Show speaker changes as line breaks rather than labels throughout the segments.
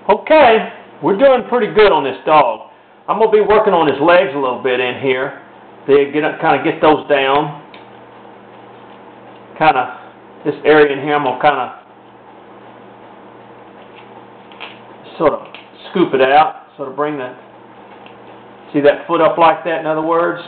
Okay, we're doing pretty good on this dog. I'm going to be working on his legs a little bit in here. Kind of get those down. Kind of this area in here, I'm going to kind of sort of scoop it out, sort of bring that, see that foot up like that, in other words.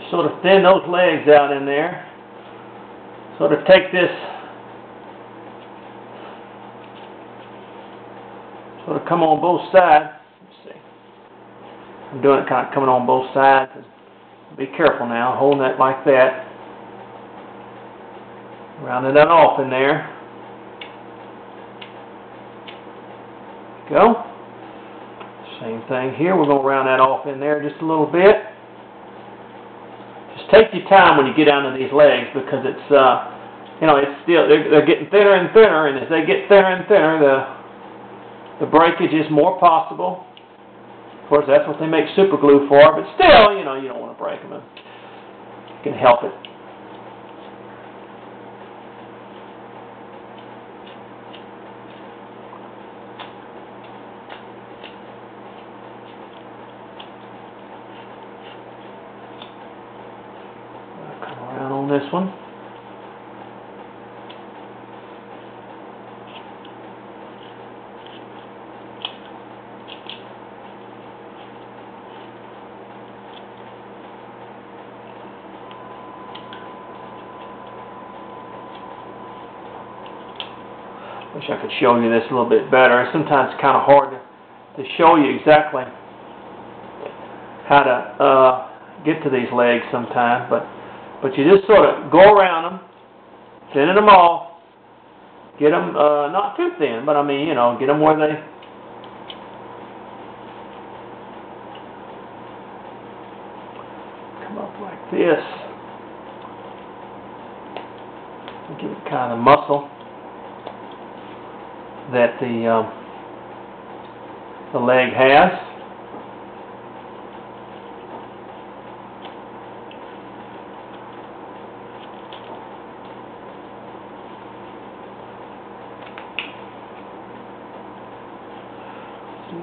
Sort of thin those legs out in there. Sort of take this, sort of come on both sides. Let's see. I'm doing it kind of coming on both sides. Be careful now, holding that like that. Rounding that off in there. Go. Same thing here. We're going to round that off in there just a little bit. Take your time when you get down to these legs, because it's, it's still, they're getting thinner and thinner, and as they get thinner and thinner, the breakage is more possible. Of course, that's what they make super glue for, but still, you don't want to break them. You can help it. This one. Wish I could show you this a little bit better. Sometimes it's kind of hard to show you exactly how to get to these legs sometimes, but you just sort of go around them, thinning them off, get them not too thin, but I mean, get them where they come up like this. Give it kind of muscle that the leg has.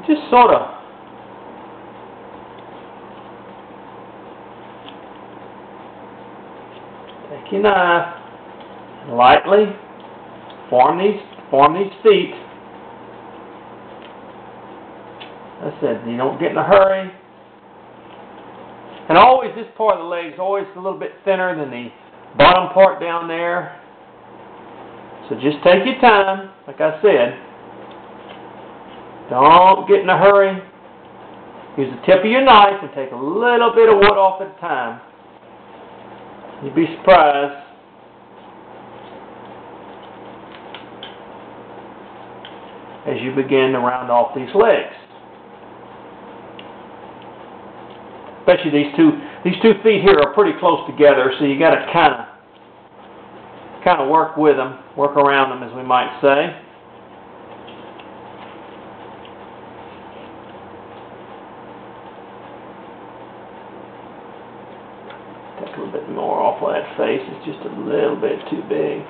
Just sort of take your knife and lightly form these feet. As I said, you don't get in a hurry. And always this part of the leg is always a little bit thinner than the bottom part down there. So just take your time, like I said. Don't get in a hurry. Use the tip of your knife and take a little bit of wood off at a time. You'd be surprised. As you begin to round off these legs. Especially these two feet here are pretty close together, so you got to kind of work with them, work around them, as we might say. Take a little bit more off of that face. It's just a little bit too big.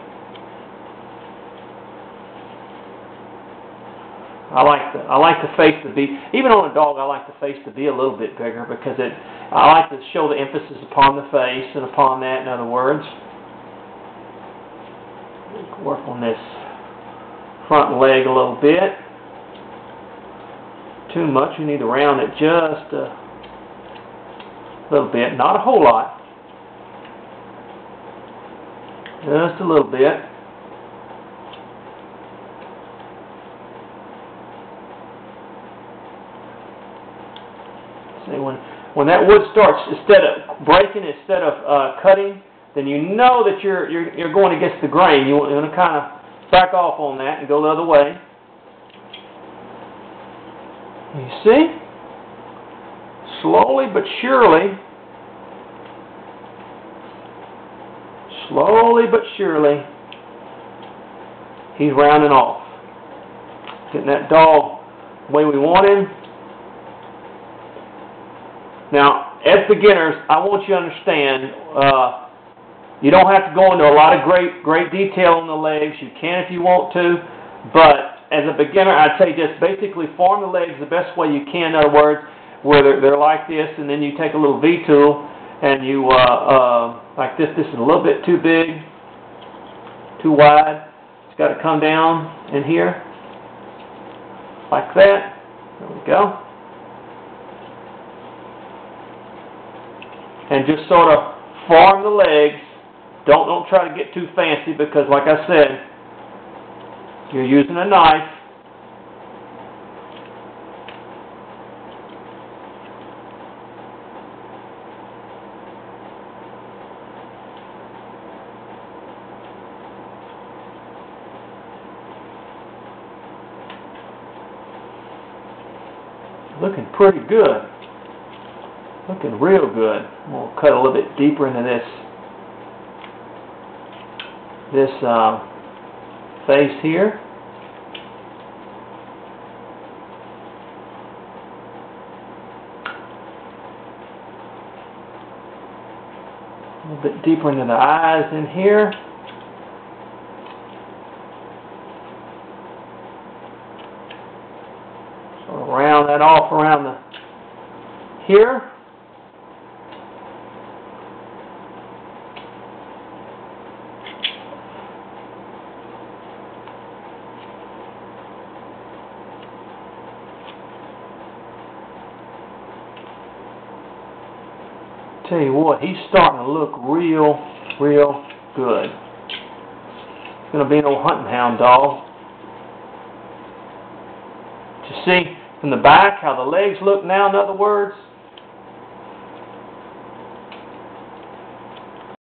I like the face to be, even on a dog, I like the face to be a little bit bigger, because I like to show the emphasis upon the face and upon that, in other words. Work on this front leg a little bit. Too much, you need to round it just a little bit, not a whole lot. Just a little bit. See, when that wood starts, instead of breaking, instead of cutting, then you know that you're going against the grain. You want to kind of back off on that and go the other way. You see? Slowly but surely, slowly but surely, he's rounding off. Getting that dog the way we want him. Now, as beginners, I want you to understand, you don't have to go into a lot of great detail on the legs. You can if you want to, but as a beginner, I'd say just basically form the legs the best way you can. In other words, where they're like this, and then you take a little V-tool, and you, like this is a little bit too big, too wide. It's got to come down in here, like that. There we go. And just sort of form the legs. Don't try to get too fancy because, like I said, you're using a knife. Looking pretty good. Looking real good. We'll cut a little bit deeper into this face here. A little bit deeper into the eyes in here. Sort of round that off around the here. Tell you what, he's starting to look real good. It's going to be an old hunting hound dog. You see from the back how the legs look now, in other words?